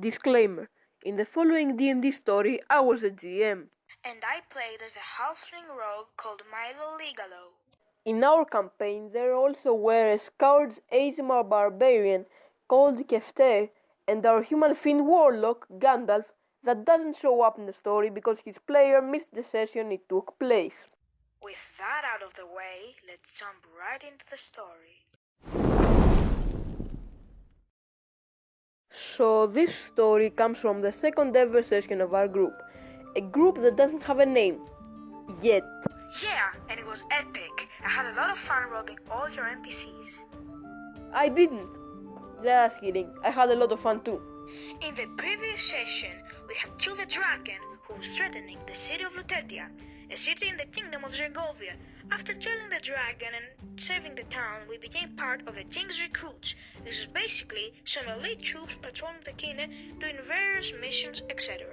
Disclaimer: in the following D&D story, I was a GM. And I played as a halfling rogue called Milo Ligalo. In our campaign, there also were a Scourge Azimar barbarian called Kefte and our human fiend warlock, Gandalf, that doesn't show up in the story because his player missed the session it took place. With that out of the way, let's jump right into the story. So this story comes from the second ever session of our group. A group that doesn't have a name. Yet. Yeah, and it was epic. I had a lot of fun robbing all your NPCs. I didn't. Just kidding. I had a lot of fun too. In the previous session, we had killed a dragon who was threatening the city of Lutetia, a city in the kingdom of Zergovia. After killing the dragon and saving the town, we became part of the king's recruits. This is basically some elite troops patrolling the kingdom, doing various missions, etc.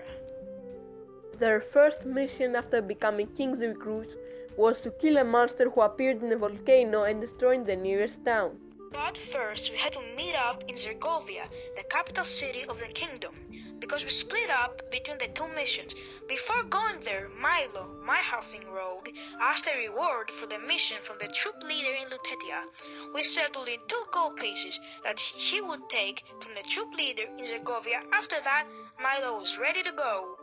Their first mission after becoming king's recruits was to kill a monster who appeared in a volcano and destroying the nearest town. But first, we had to meet up in Zergovia, the capital city of the kingdom, because we split up between the two missions. Before going there, Milo, my halfling rogue, asked a reward for the mission from the troop leader in Lutetia. We settled in 2 gold pieces that he would take from the troop leader in Zergovia. After that, Milo was ready to go.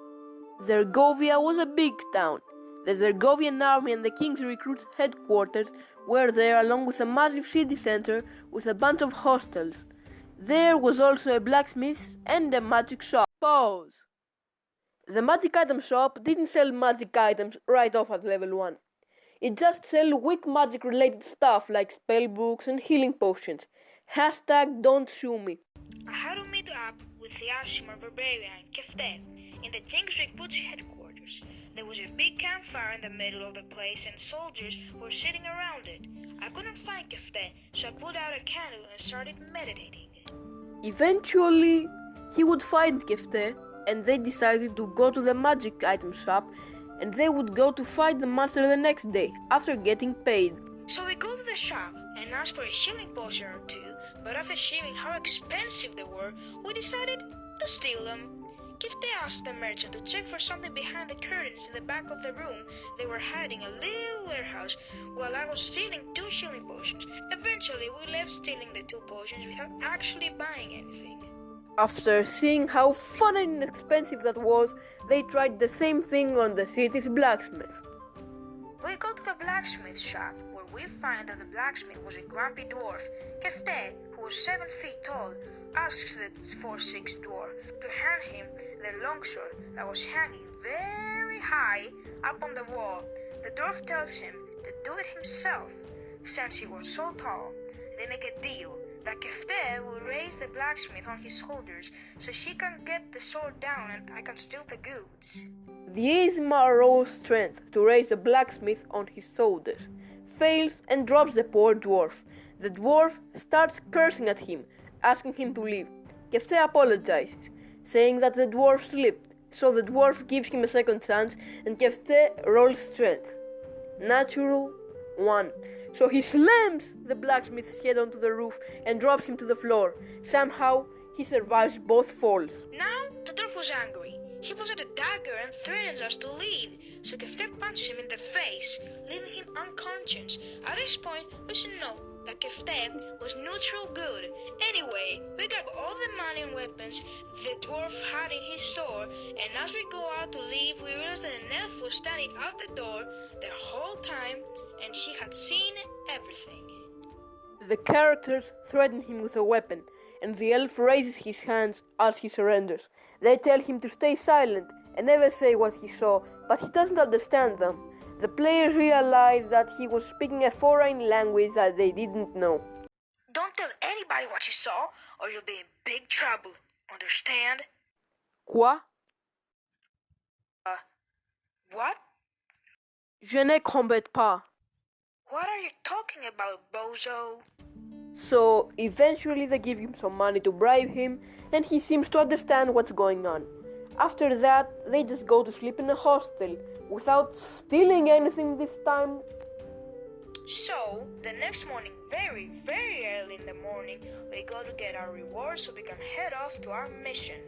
Zergovia was a big town. The Zergovian army and the king's recruits' headquarters were there along with a massive city center with a bunch of hostels. There was also a blacksmith and a magic shop. Pause. The magic item shop didn't sell magic items right off at level 1. It just sold weak magic related stuff like spellbooks and healing potions. Hashtag don't sue me. I had to meet up with the Ashimar barbarian, Kefte, in the king's recruits' headquarters. There was a big campfire in the middle of the place and soldiers were sitting around it. I couldn't find Kefte, so I pulled out a candle and started meditating. Eventually, he would find Kefte, and they decided to go to the magic item shop, and they would go to fight the monster the next day, after getting paid. So we go to the shop and ask for a healing potion or 2, but after hearing how expensive they were, we decided to steal them. Kefte asked the merchant to check for something behind the curtains in the back of the room. They were hiding a little warehouse while I was stealing 2 healing potions. Eventually, we left stealing the 2 potions without actually buying anything. After seeing how fun and inexpensive that was, they tried the same thing on the city's blacksmith. We go to the blacksmith shop, where we find that the blacksmith was a grumpy dwarf. Kefte, who was 7 feet tall, asks the 4'6" dwarf to hand him the longsword that was hanging very high up on the wall. The dwarf tells him to do it himself, since he was so tall. They make a deal that Kefte will raise the blacksmith on his shoulders so he can get the sword down and I can steal the goods. The Azimar rolls strength to raise the blacksmith on his shoulders, fails and drops the poor dwarf. The dwarf starts cursing at him, asking him to leave. Kefte apologizes, saying that the dwarf slipped, so the dwarf gives him a second chance and Kefte rolls strength. Natural 1. So he slams the blacksmith's head onto the roof and drops him to the floor. Somehow, he survives both falls. Now, the dwarf was angry. He pulls out a dagger and threatens us to leave, so Kefte punches him in the face, leaving him unconscious. At this point, we should know that Kefte was neutral good. Anyway, we grab all the money and weapons the dwarf had in his store, and as we go out to leave, we realize that an elf was standing out the door the whole time, and he had seen everything. The characters threaten him with a weapon, and the elf raises his hands as he surrenders. They tell him to stay silent and never say what he saw, but he doesn't understand them. The players realize that he was speaking a foreign language that they didn't know. Don't tell anybody what you saw, or you'll be in big trouble. Understand? Quoi? What? Je ne comprends pas. What are you talking about, bozo? So, eventually they give him some money to bribe him, and he seems to understand what's going on. After that, they just go to sleep in a hostel, without stealing anything this time. So, the next morning, very, very early in the morning, we go to get our reward so we can head off to our mission.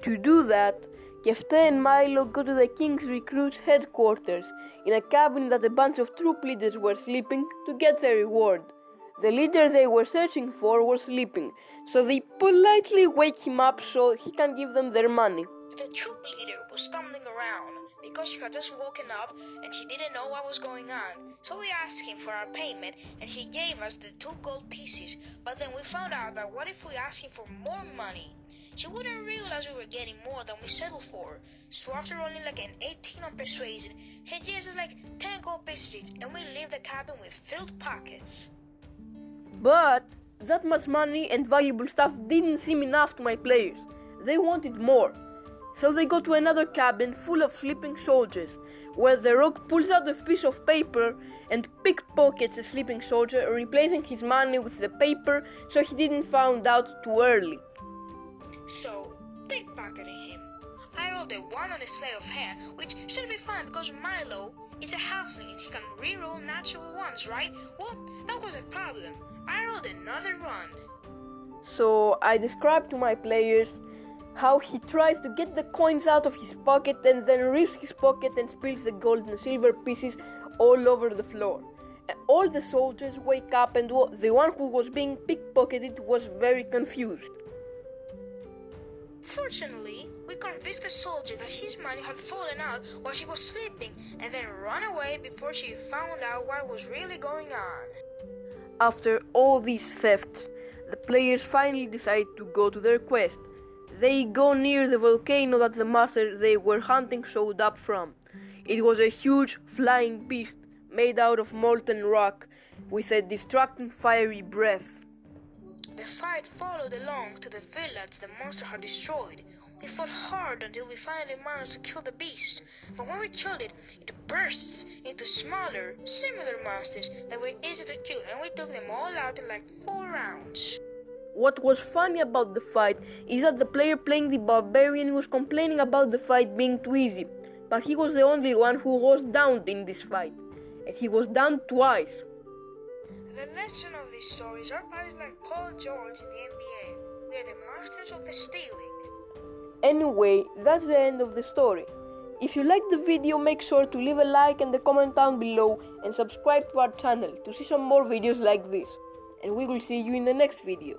To do that, Kefte and Milo go to the King's Recruits headquarters in a cabin that a bunch of troop leaders were sleeping to get their reward. The leader they were searching for was sleeping, so they politely wake him up so he can give them their money. The troop leader was stumbling around because he had just woken up and he didn't know what was going on. So we asked him for our payment and he gave us the 2 gold pieces, but then we found out that what if we asked him for more money? He wouldn't realize we were getting more than we settled for. So after rolling like an 18 on persuasion, he gives us like 10 gold pieces and we leave the cabin with filled pockets. But that much money and valuable stuff didn't seem enough to my players. They wanted more. So they go to another cabin full of sleeping soldiers, where the rogue pulls out a piece of paper and pickpockets a sleeping soldier, replacing his money with the paper so he didn't find out too early. So, pickpocketing him. I rolled a 1 on the sleight of hand, which should be fine because Milo is a halfling and he can reroll natural ones, right? Well, that was a problem. I rolled another 1. So I described to my players how he tries to get the coins out of his pocket and then rips his pocket and spills the gold and silver pieces all over the floor. All the soldiers wake up and the one who was being pickpocketed was very confused. Fortunately, we convinced the soldier that his money had fallen out while she was sleeping and then run away before she found out what was really going on. After all these thefts, the players finally decide to go to their quest. They go near the volcano that the master they were hunting showed up from. It was a huge flying beast made out of molten rock with a distracting fiery breath. The fight followed along to the village the monster had destroyed. We fought hard until we finally managed to kill the beast, but when we killed it, it bursts into smaller, similar monsters that were easy to kill, and we took them all out in like 4 rounds. What was funny about the fight is that the player playing the barbarian was complaining about the fight being too easy, but he was the only one who was downed in this fight, and he was downed twice. The lesson of this story is our players like Paul George in the NBA. We are the masters of the stealing. Anyway, that's the end of the story. If you liked the video, make sure to leave a like and a comment down below and subscribe to our channel to see some more videos like this. And we will see you in the next video.